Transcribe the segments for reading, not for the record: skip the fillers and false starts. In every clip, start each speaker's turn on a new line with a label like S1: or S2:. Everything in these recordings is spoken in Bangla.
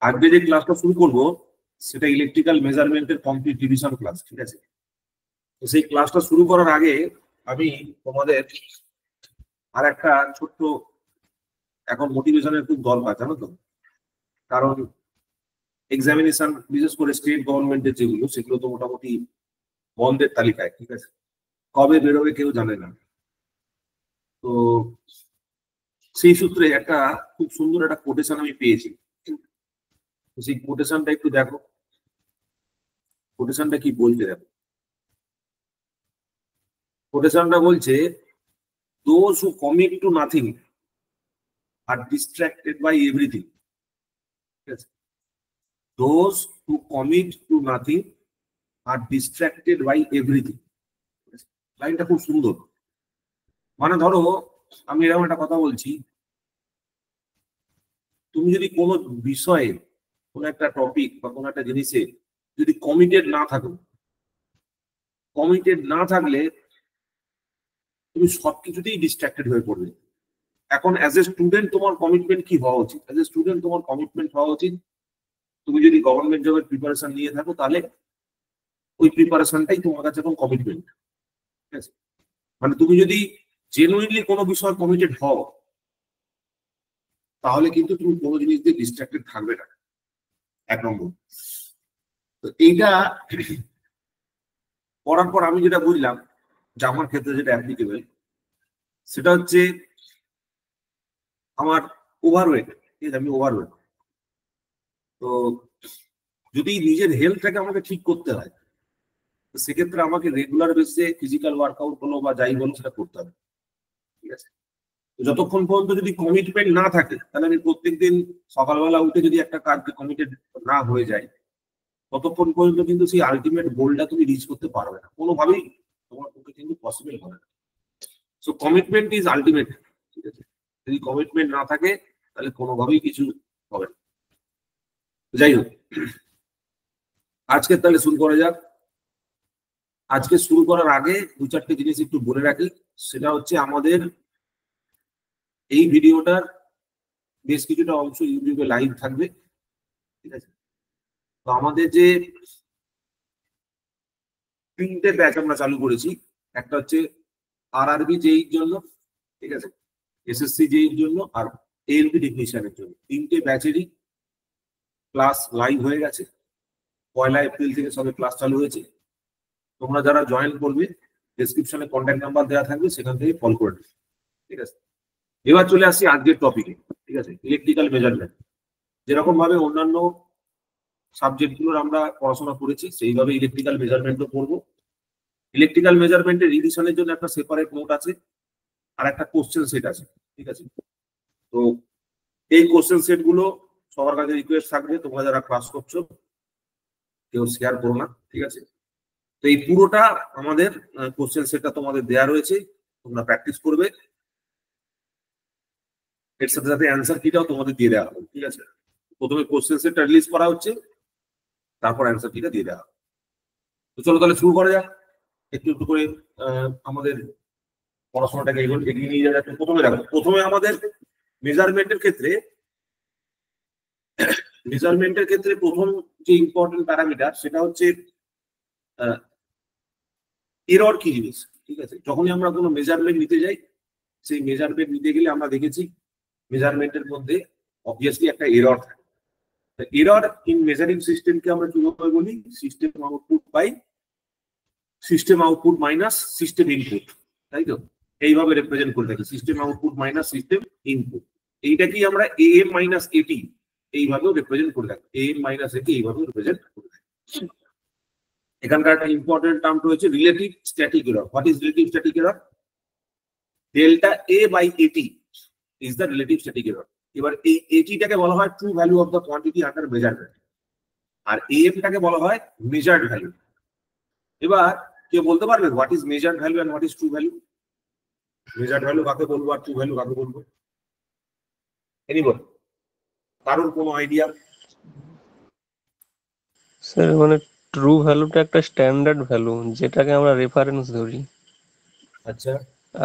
S1: আজকে যে ক্লাসটা শুরু করব সেটা ইলেকট্রিক্যাল মেজারমেন্টের কমপ্লিট ডিভিশন ক্লাস, ঠিক আছে? তো সেই ক্লাসটা শুরু করার আগে আমি তোমাদের আর একটা ছোট্ট, এখন মোটিভেশনের খুব দরকার, জানো তো? কারণ এক্সামিনেশন বিশেষ করে স্টেট গভর্নমেন্টের যেগুলো, সেগুলো তো মোটামুটি বন্ধের তালিকায়, ঠিক আছে? কবে বেরোবে কেউ জানে না। তো সেই সূত্রে একটা খুব সুন্দর একটা কোটেশন আমি পেয়েছি। তো সেই কোটেশনটা একটু দেখো, কোটেশনটা কি বলছে দেখো। কোটেশনটা বলছে, those who commit to nothing are distracted by everything. Yes. Those who commit to nothing are distracted by everything. লাইনটা খুব সুন্দর। মানে ধরো আমি এরকম একটা কথা বলছি, তুমি যদি কোনো বিষয়ে, কোনো একটা টপিক বা কোনো একটা জিনিসে যদি কমিটেড না থাকো, কমিটেড না থাকলে তুমি সবকিছুতেই ডিস্ট্রাক্টেড হয়ে পড়বে। এখন অ্যাজ এ স্টুডেন্ট তোমার কমিটমেন্ট কি হওয়া উচিত? অ্যাজ এ স্টুডেন্ট তোমার কমিটমেন্ট হওয়া উচিত, তুমি যদি গভর্নমেন্ট জবের প্রিপারেশন নিয়ে থাকো তাহলে ওই প্রিপারেশনটাই তোমার কাছে এখন কমিটমেন্ট, ঠিক আছে? মানে তুমি যদি জেনুইনলি কোনো বিষয় কমিটেড হও তাহলে কিন্তু তুমি কোনো জিনিস দিয়ে ডিস্ট্রাক্টেড থাকবে না, এক নম্বর। তো এইটা করার পর আমি যেটা বুঝলাম যে আমার ক্ষেত্রে যেটা অ্যাপ্লিকেবল, সেটা হচ্ছে আমার ওভারওয়েট, ঠিক আছে? আমি ওভারওয়েট। তো যদি নিজের হেলথটাকে আমাকে ঠিক করতে হয়, সেক্ষেত্রে আমাকে রেগুলার বেসে ফিজিক্যাল ওয়ার্কআউট বলো বা যাই বলো সেটা করতে হবে, ঠিক আছে? যতক্ষণ পর্যন্ত যদি কমিটমেন্ট না থাকে, তাহলে আমি প্রত্যেকদিন সকালবেলা উঠে যদি একটা কাজকে কমিটেড না হয়ে যায়, ততক্ষণ পর্যন্ত কিন্তু সেই আলটিমেট গোলটা তুমি রিচ করতে পারবে না, কোনোভাবেই তোমার পক্ষে কিন্তু পসিবল হবে না। সো কমিটমেন্ট ইজ আলটিমেট, ঠিক আছে? যদি কমিটমেন্ট না থাকে তাহলে কোনোভাবেই কিছু হবে না। যাই হোক, আজকে তাহলে শুরু করা যাক। আজকে শুরু করার আগে দু চারটে জিনিস একটু বলে রাখি। সেটা হচ্ছে আমাদের এই ভিডিওটার বেশ কিছুটা অংশ ইউটিউবে লাইভ থাকবে, ঠিক আছে? তো আমাদের যে তিনটে ব্যাচ আমরা চালু করেছি, একটা হচ্ছে আরআরবি জেইর জন্য, ঠিক আছে, এসএসসি জেইর জন্য, আর এএলপি টেকনিশিয়ানের জন্য। তিনটে ব্যাচেরই ক্লাস লাইভ হয়ে গেছে। 1 এপ্রিল থেকে সবে ক্লাস চালু হয়েছে। তোমরা যারা জয়েন করবে, ডেসক্রিপশনে কন্ট্যাক্ট নাম্বার দেওয়া থাকবে, সেখান থেকে কল করে নেবে, ঠিক আছে? এবার চলে আসছি আজকের টপিকে, ঠিক আছে? Electrical measurement. যেরকম ভাবে অন্যান্য সাবজেক্টগুলোর আমরা পড়াশোনা করেছি, সেইভাবে ইলেকট্রিক্যাল মেজারমেন্টও পড়বো। ইলেকট্রিক্যাল মেজারমেন্টের রিভিশনের জন্য একটা সেপারেট নোট আছে আর একটা কোশ্চেন সেট আছে, ঠিক আছে? তো এই কোশ্চেন সেট গুলো সবার কাছে রিকোয়েস্ট থাকবে, তোমরা যারা ক্লাস করছো কেউ শেয়ার করো না, ঠিক আছে? তো এই পুরোটা আমাদের কোশ্চেন সেটটা তোমাদের দেয়া রয়েছে, তোমরা প্র্যাকটিস করবে। এর সাথে সাথে অ্যান্সার কিটাও তোমাদের দিয়ে দেওয়া হবে, ঠিক আছে? প্রথমে কোশ্চেন সেটটা রিলিজ করা হচ্ছে, তারপর অ্যান্সার কিটা দিয়ে দেওয়া হবে। তো চলো তাহলে শুরু করা যাক। একটু একটু করে আমাদের পড়াশোনাটাকে এগিয়ে নিয়ে যাওয়া যাচ্ছে। প্রথমে আমাদের মেজারমেন্টের ক্ষেত্রে প্রথম যে ইম্পর্টেন্ট প্যারামিটার, সেটা হচ্ছে এরর কি জিনিস, ঠিক আছে? যখনই আমরা কোনো মেজারমেন্ট নিতে যাই, সেই মেজারমেন্ট নিতে গেলে আমরা দেখেছি মেজারমেন্টের মধ্যে অবভিয়াসলি একটা এরর থাকে। এরর ইন মেজারিং সিস্টেমকে আমরা কিভাবে বলি? System output minus system input, তাই তো? এইভাবে রিপ্রেজেন্ট করে থাকি, system output minus system input. এইটাকেই আমরা এএম মাইনাস এটি এইভাবেও রিপ্রেজেন্ট করে থাকি, এএম মাইনাস এটি এইভাবেও রিপ্রেজেন্ট করে থাকি। এখানকার একটা ইম্পর্টেন্ট টার্ম রয়েছে relative static error. What is relative static error? Delta A by AT is the relative static error. এবার এই এটিটাকে বলা হয় true value of the quantity under measurement, আর এএমটাকে বলা হয় মেজার্ড ভ্যালু। এবার কেউ বলতে পারবে what is measured value and what is true value? Measured value কাকে বলবো আর ট্রু ভ্যালু কাকে বলবো? এনিবডি? কারোর কোনো আইডিয়া?
S2: স্যার মানে ট্রু ভ্যালুটা একটা স্ট্যান্ডার্ড ভ্যালু, যেটাকে আমরা রেফারেন্স ধরি।
S1: আচ্ছা।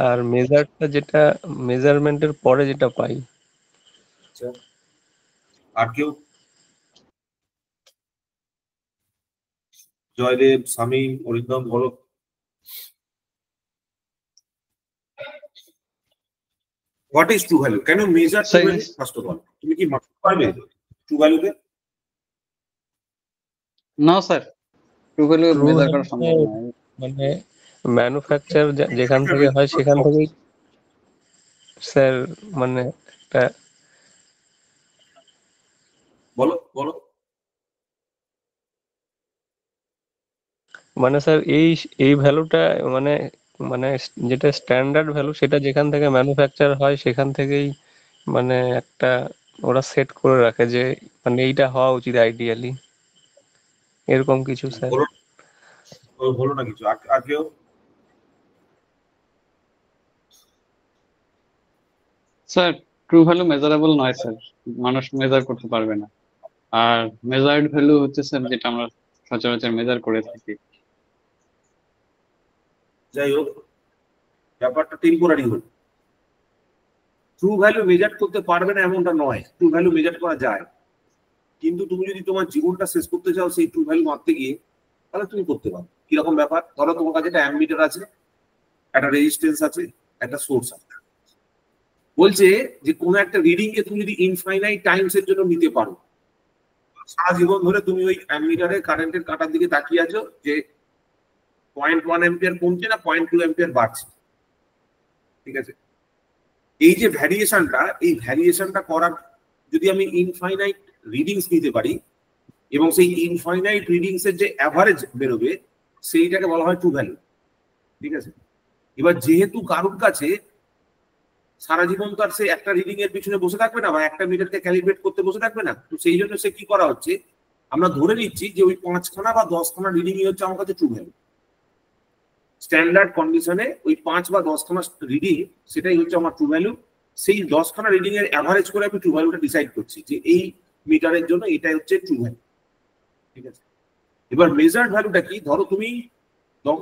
S2: আর মেজারটা যেটা মেজারমেন্টের পরে যেটা পাই,
S1: আচ্ছা, আর কেউ? জয়দেব, শামীম, অরিন্দম, বলো। What is true value? কেন measure true value? First of all, তুমি কি মাপতে পারবে ট্রু ভ্যালুকে?
S3: না sir, true value
S2: true
S3: measure করা সম্ভব না।
S2: মানে ম্যানুফ্যাকচার যেখান থেকে হয় সেখান থেকেই স্যার, মানে একটা
S1: বলো বলো।
S2: মানে স্যার এই এই ভ্যালুটা মানে মানে যেটা স্ট্যান্ডার্ড ভ্যালু সেটা যেখান থেকে ম্যানুফ্যাকচার হয় সেখান থেকেই মানে একটা ওরা সেট করে রাখে যে মানে এইটা হওয়া উচিত আইডিয়ালি, এরকম কিছু স্যার।
S1: বলো বলো না কিছু, আর কেউ?
S3: স্যার ট্রু ভ্যালু মেজারেবল নয় স্যার, মানুষ মেজার করতে পারবে না। আর মেজার্ড ভ্যালু হচ্ছে স্যার যেটা আমরা সচরাচর মেজার করে থাকি।
S1: যাই হোক, ব্যাপারটা টেম্পোরারি হল। ট্রু ভ্যালু মেজার করতে পারবে না এমনটা নয়, ট্রু ভ্যালু মেজার করা যায়। কিন্তু তুমি যদি তোমার জীবনটা শেষ করতে চাও সেই ট্রু ভ্যালু মাপতে গিয়ে, তাহলে তুমি করতে পারো। কিরকম ব্যাপার? ধরো তোমার কাছে একটা অ্যামমিটার আছে, একটা রেজিস্ট্যান্স আছে, একটা সোর্স আছে। বলছে যে কোনো একটা রিডিং কে তুমি যদি ইনফাইনাইট টাইমস এর জন্য নিতে পারো, সারা জীবন ধরে তুমি ওই অ্যামমিটারে কারেন্টের কাঁটার দিকে তাকিয়ে আছো যে 0.1 অ্যাম্পিয়ার কমছে না 0.2 অ্যাম্পিয়ার বাড়ছে, ঠিক আছে? এই যে ভ্যারিয়েশনটা, এই ভ্যারিয়েশনটা করার যদি আমি ইনফাইনাইট রিডিংস নিতে পারি এবং সেই ইনফাইনাইট রিডিংস এর যে অ্যাভারেজ বেরোবে সেইটাকে বলা হয় ট্রু ভ্যালু, ঠিক আছে? এবার যেহেতু কারোর কাছে সারা জীবন তো আর সে একটা রিডিং এর পিছনে বসে থাকবে না বা একটা মিটারকে ক্যালিব্রেট করতে বসে থাকবে না, তো সেই জন্য সে কি করা হচ্ছে, আমরা ধরে নিচ্ছি যে ওই 5খানা বা 10খানা রিডিংই হচ্ছে আমার কাছে ট্রু ভ্যালু। স্ট্যান্ডার্ড কন্ডিশনে ওই 5 বা 10খানা রিডিং সেটাই হচ্ছে আমার ট্রু ভ্যালু। সেই 10খানা রিডিং এর অ্যাভারেজ করে আমি ট্রু ভ্যালুটা ডিসাইড করছি যে এই মিটারের জন্য এটাই হচ্ছে ট্রু ভ্যালু, ঠিক আছে? এবার মেজার্ড ভ্যালুটা কি? ধরো তুমি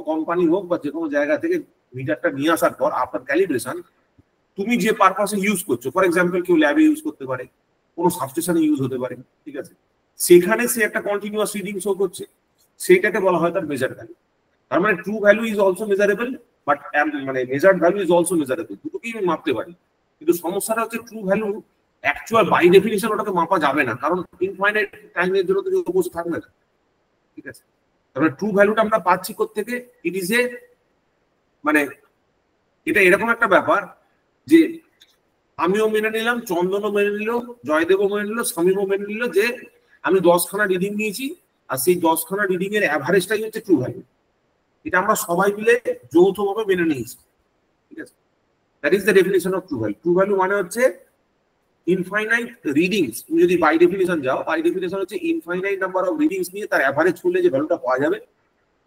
S1: কোম্পানি হোক বা যে কোনো জায়গা থেকে মিটারটা নিয়ে আসার পর আফটার ক্যালিব্রেশন তুমি যে পারপাসে ইউজ করছো, ফর এক্সাম্পল কেউ ল্যাবে ইউজ করতে পারে, কোনো সাবস্টেশনে ইউজ হতে পারে, ঠিক আছে? সেখানে সে একটা কন্টিনিউয়াস রিডিং শো করছে, সেইটাকে বলা হয় তার মেজার্ড ভ্যালু। তার মানে true value is also measurable, but মানে measured value is also measurable, দুটোকেই আমি মাপতে পারি। কিন্তু সমস্যাটা হচ্ছে true value actual by definition ওটাকে মাপা যাবে না, কারণ ইনফাইনাইট টাইমের জন্য তো বসে থাকবে না, ঠিক আছে? তারপরে ট্রু ভ্যালুটা আমরা পাচ্ছি কোত্থেকে? ইট ইজ এ মানে এটা এরকম একটা ব্যাপার যে আমিও মেনে নিলাম, চন্দনও মেনে নিল, জয়দেবও মেনে নিল, স্বামীও মেনে নিল যে আমি 10খানা রিডিং নিয়েছি আর সেই 10খানা রিডিং এর অ্যাভারেজটাই হচ্ছে ট্রু ভ্যালু। এটা আমরা সবাই মিলে যৌথভাবে মেনে নিয়েছি, ঠিক আছে? That is the definition of true value. True value মানে হচ্ছে ইনফাইনাইট রিডিংস। তুমি যদি বাই ডেফিনিশন যাও, বাই ডেফিনিশন হচ্ছে ইনফাইনাইট নাম্বার অফ রিডিংস নিয়ে তার অ্যাভারেজ করলে যে ভ্যালুটা পাওয়া যাবে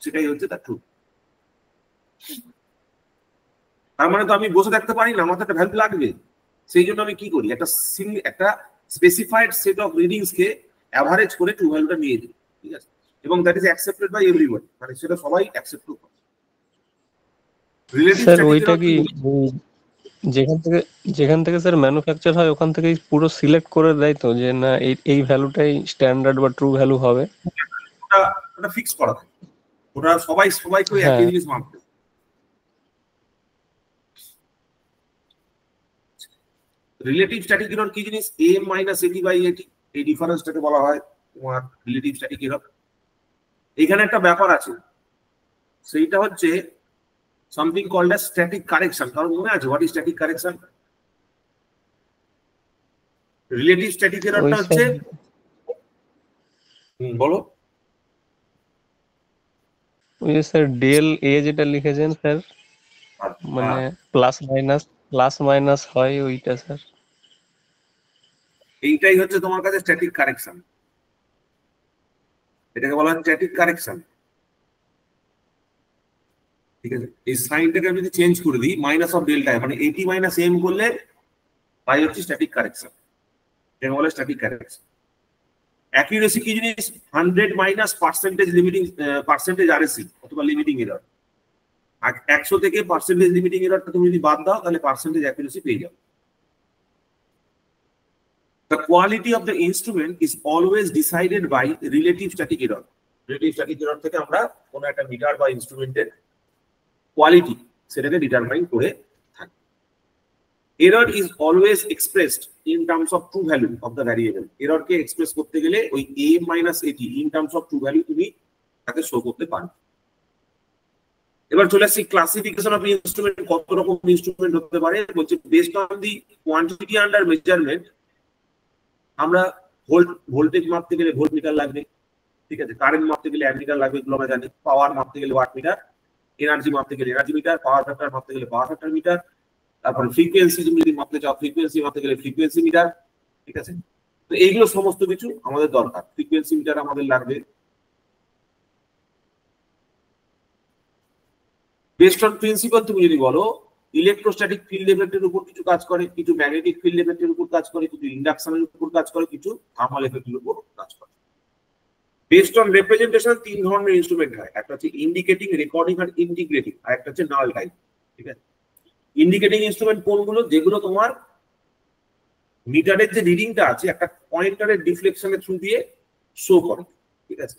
S1: সেটাই হচ্ছে তার ট্রু। তার মানে তো আমি বসে থাকতে পারি না, আমার তো একটা ভ্যালু লাগবে। সেই জন্য আমি কি করি, একটা স্পেসিফাইড সেট অফ রিডিংস কে অ্যাভারেজ করে ট্রু ভ্যালুটা নিয়ে দিই, ঠিক আছে? এবং that is accepted by everybody, মানে সেটা সবাই অ্যাকসেপ্ট করে। রিলেটিভ
S2: স্যার
S1: স্ট্যাটিকের
S2: ওইটা কি যেখান থেকে স্যার ম্যানুফ্যাকচার হয় ওখান থেকেই পুরো সিলেক্ট করে দেয় তো যে না এই এই ভ্যালুটাই স্ট্যান্ডার্ড বা ট্রু ভ্যালু হবে?
S1: ওটা ফিক্স করা থাকে, ওটা সবাই করে একই জিনিস মাপবে। রিলেটিভ স্ট্যাটিক এরর কি জিনিস? এম মাইনাস এটি বাই এটি, এই ডিফারেন্সটাকে বলা হয় তোমার রিলেটিভ স্ট্যাটিক এরর। এখানে একটা ব্যাপার আছে, সেইটা হচ্ছে something called as static correction. কারণ মনে আছে what is static correction? Relative static এররটা হচ্ছে, বলো।
S2: ওই যে স্যার ডেল এ যেটা লিখেছেন স্যার, মানে প্লাস মাইনাস হয় ওইটা স্যার।
S1: এইটাই হচ্ছে তোমার কাছে স্ট্যাটিক কারেকশন, এটাকে বলা হয় স্ট্যাটিক কারেকশন, ঠিক আছে? এই সাইনটাকে আমি যদি চেঞ্জ করে দিই মাইনাস অফ ডেল্টা, মানে এটি মাইনাস এম করলে তাই হচ্ছে স্ট্যাটিক কারেকশন, এটাকে বলে স্ট্যাটিক কারেকশন। অ্যাকিউরেসি কি জিনিস? 100 মাইনাস পার্সেন্টেজ আরএসি অথবা লিমিটিং এরর। আর 100 থেকে পার্সেন্টেজ লিমিটিং এররটা তুমি যদি বাদ দাও তাহলে পার্সেন্টেজ অ্যাকিউরেসি পেয়ে যাও। The quality of the instrument is always decided by relative static error. Relative static error থেকে আমরা কোন একটা মিটার বা ইনস্ট্রুমেন্টের কোয়ালিটি সেটাকে ডিটারমাইন করে থাকি। Error is always expressed in terms of true value of the variable. Error K express করতে গেলে ওই a minus at in terms of true value তুমি তাকে শো করতে পারো। এবার চলে আসছি ক্লাসিফিকেশন অফ ইনস্ট্রুমেন্ট, কত রকম ইনস্ট্রুমেন্ট হতে পারে বলছে। Based on the quantity under measurement, আমরা ভোল্টেজ মাপতে গেলে ভোল্টমিটার লাগবে, ঠিক আছে। কারেন্ট মাপতে গেলে অ্যামিটার লাগবে, এগুলো আমরা জানি। পাওয়ার মাপতে গেলে ওয়াট মিটার, এনার্জি মাপতে গেলে এনার্জি মিটার, পাওয়ার ফ্যাক্টর মাপতে গেলে পাওয়ার ফ্যাক্টর মিটার, তারপরে ফ্রিকোয়েন্সি তুমি যদি মাপতে চাও ফ্রিকোয়েন্সি মাপতে গেলে ফ্রিকোয়েন্সি মিটার, ঠিক আছে। তো এইগুলো সমস্ত কিছু আমাদের দরকার। ফ্রিকোয়েন্সি মিটার আমাদের লাগবে। বেসড অন প্রিন্সিপাল তুমি যদি বলো, ইলেকট্রোস্ট্যাটিক ফিল্ড এফেক্টের উপর কিছু কাজ করে, কিছু ম্যাগনেটিক ফিল্ড এফেক্টের উপর কাজ করে, কিছু ইন্ডাকশনের উপর কাজ করে, কিছু থার্মাল এফেক্টের উপর কাজ করে। বেসড অন রিপ্রেজেন্টেশন তিন ধরনের ইনস্ট্রুমেন্ট হয়, একটা হচ্ছে ইন্ডিকেটিং, রেকর্ডিং আর ইন্টিগ্রেটিং, আর একটা হচ্ছে নাল টাইপ, ঠিক আছে। ইন্ডিকেটিং ইনস্ট্রুমেন্ট কোনগুলো? যেগুলো তোমার মিটারের যে রিডিংটা আছে একটা পয়েন্টারের ডিফ্লেকশনের থ্রু দিয়ে শো করে, ঠিক আছে।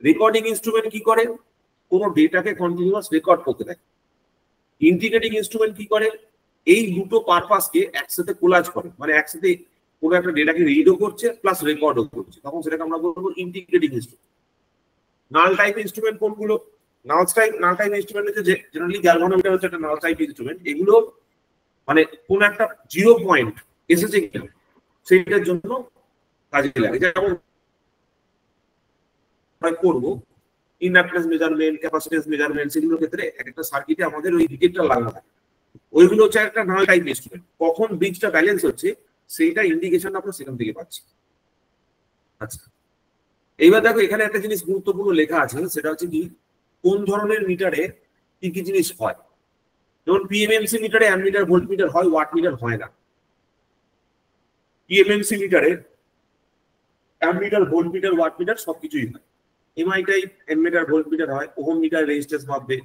S1: রেকর্ডিং ইনস্ট্রুমেন্ট কি করে? কোনো ডেটাকে কন্টিনিউয়াস রেকর্ড করতে থাকে। ইন্টিগ্রেটিং ইনস্ট্রুমেন্ট কি করে? এই দুটো পারপাসকে একসাথে কোলাজ করে, মানে একসাথে কোনো একটা ডেটাকে রিডও করছে প্লাস রেকর্ডও করছে, তখন সেটাকে আমরা বলবো ইন্টিগ্রেটিং ইনস্ট্রুমেন্ট। নাল টাইপ ইনস্ট্রুমেন্ট কোনগুলো? নাল টাইপ ইনস্ট্রুমেন্ট হচ্ছে জেনারেলি গ্যালভানোমিটার হচ্ছে একটা নাল টাইপ ইনস্ট্রুমেন্ট। এগুলো মানে কোন একটা জিরো পয়েন্ট এসেছে কিনা সেইটার জন্য কাজে লাগে। যেমন করবো ইন্ডাকটেন্স মেজারমেন্ট, ক্যাপাসিটেন্স মেজারমেন্ট, সেগুলোর ক্ষেত্রে একটা সার্কিটে আমাদের ওই ডিটেক্টর লাগানো থাকে। ওইগুলো হচ্ছে একটা নাল টাইপ ইনস্ট্রুমেন্ট। কখন ব্রিজটা ব্যালেন্স হচ্ছে সেইটা ইন্ডিকেশন আমরা সেখান থেকে পাচ্ছি। আচ্ছা, এইবার দেখো এখানে একটা জিনিস গুরুত্বপূর্ণ লেখা আছে, সেটা হচ্ছে কি কোন ধরনের মিটারে কি কি জিনিস হয়। যেমন পিএমএমসি মিটারে অ্যামমিটার, ভোল্টমিটার হয়, ওয়াট মিটার হয় না। পিএমএমসি মিটারে অ্যামমিটার, ভোল্টমিটার, ওয়াট মিটার সবকিছুই হয়। এমআই টাইপ অ্যামমিটার, ভোল্টমিটার হয়। ওহম মিটার রেজিস্ট্যান্স মাপবে,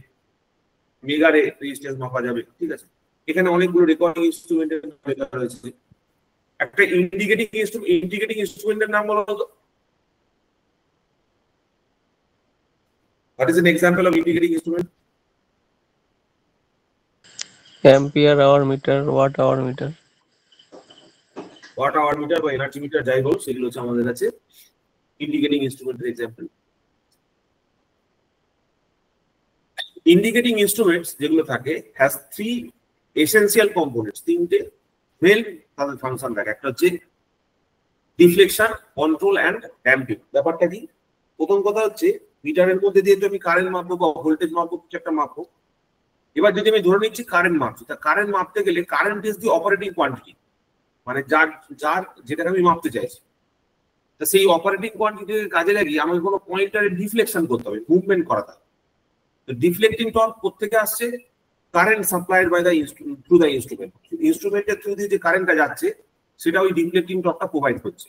S1: মেগারে রেজিস্ট্যান্স মাপা যাবে, ঠিক আছে। এখানে অনেকগুলো রেকর্ডিং ইনস্ট্রুমেন্টের লেখা রয়েছে। একটা ইন্ডিকেটিং ইনস্ট্রুমেন্টের নাম বলো তো। What is an example of indicating instrument?
S2: Ampere hour meter, watt hour meter.
S1: Watt hour meter বা এনার্জি মিটার যাই বল, সেগুলো হচ্ছে আমাদের কাছে ইন্ডিকেটিং ইনস্ট্রুমেন্টের এক্সাম্পল। ইন্ডিকেটিং ইনস্ট্রুমেন্টস যেগুলো থাকে হ্যাজ থ্রি এসেনশিয়াল কম্পোনেন্টস, তিনটে মেইন তাদের ফাংশন থাকে। একটা হচ্ছে ডিফ্লেকশন, কন্ট্রোল এন্ড ড্যাম্পিং। ব্যাপারটা কি? প্রথম কথা হচ্ছে মিটারের মধ্যে দিয়ে আমি কারেন্ট মাপবো বা ভোল্টেজ মাপবো, কিছু একটা মাপবো। এবার যদি আমি ধরে নিচ্ছি কারেন্ট মাপছি, তা কারেন্ট মাপতে গেলে current is the operating quantity, মানে যেটাকে আমি মাপতে চাইছি। তা সেই অপারেটিং কোয়ান্টিটির কাজে লাগিয়ে আমাকে কোনো পয়েন্টারের ডিফ্লেকশন করতে হবে, মুভমেন্ট করাতে হবে। তো ডিফ্লেক্টিং টর্ক কোত্থেকে আসছে? Current supplied by the through the instrument. ইনস্ট্রুমেন্টের থ্রু দিয়ে যে কারেন্টটা যাচ্ছে সেটা ওই ডিফ্লেক্টিং টর্কটা প্রোভাইড করছে।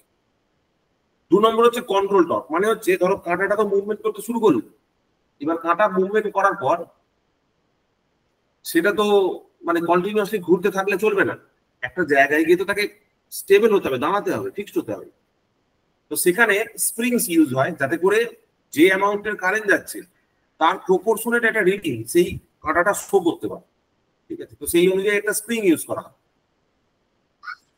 S1: 2 নম্বর হচ্ছে কন্ট্রোল টর্ক, মানে হচ্ছে ধরো কাঁটাটা তো মুভমেন্ট করতে শুরু করলো, এবার কাঁটা মুভমেন্ট করার পর সেটা তো মানে কন্টিনিউয়াসলি ঘুরতে থাকলে চলবে না, একটা জায়গায় গিয়ে তো তাকে স্টেবল হতে হবে, দাঁড়াতে হবে, ফিক্সড হতে হবে। তো সেখানে স্প্রিংস ইউজ হয় যাতে করে যে অ্যামাউন্টের কারেন্ট যাচ্ছে তার প্রপোর্শনেট একটা রিডিং সেই কাঁটাটা শো করতে পারে, ঠিক আছে। তো সেই অনুযায়ী একটা স্প্রিং ইউজ করা হয়।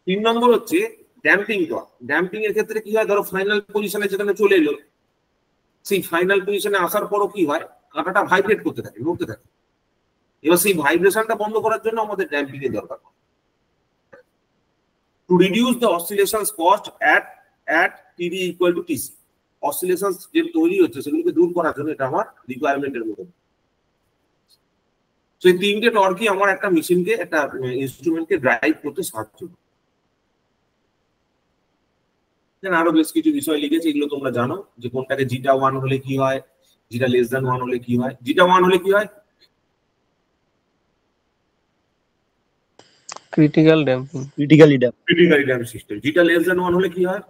S1: 3 নম্বর হচ্ছে ড্যাম্পিং টর্ক। ড্যাম্পিং এর ক্ষেত্রে কি হয়? ধরো ফাইনাল পজিশনে যেখানে চলে এলো, সেই ফাইনাল পজিশনে আসার পরও কি হয়? কাঁটাটা ভাইব্রেট করতে থাকে, নড়তে থাকে। এবার সেই ভাইব্রেশনটা বন্ধ করার জন্য আমাদের ড্যাম্পিং এর দরকার। To reduce the অসিলেশনস cost at TD equal to TC, অসিলেশনস যে তৈরি হচ্ছে সেগুলোকে দূর করার জন্য এটা আমার রিকোয়ারমেন্টের মধ্যে। তো এই তিনটে টর্কই আমার একটা মেশিনকে, একটা ইনস্ট্রুমেন্টকে ড্রাইভ করতে সাহায্য করে। আরো বেশ কিছু বিষয় লিখেছি, এগুলো তোমরা জানো যে কোনটাকে জিটা 1 হলে কি হয়, জিটা লেস দ্যান 1 হলে কি হয়। জিটা 1 হলে কি হয়?
S2: Critical damping,
S4: critically damp.
S1: Critically damp system. Zeta less than 1 হলে কি হয়?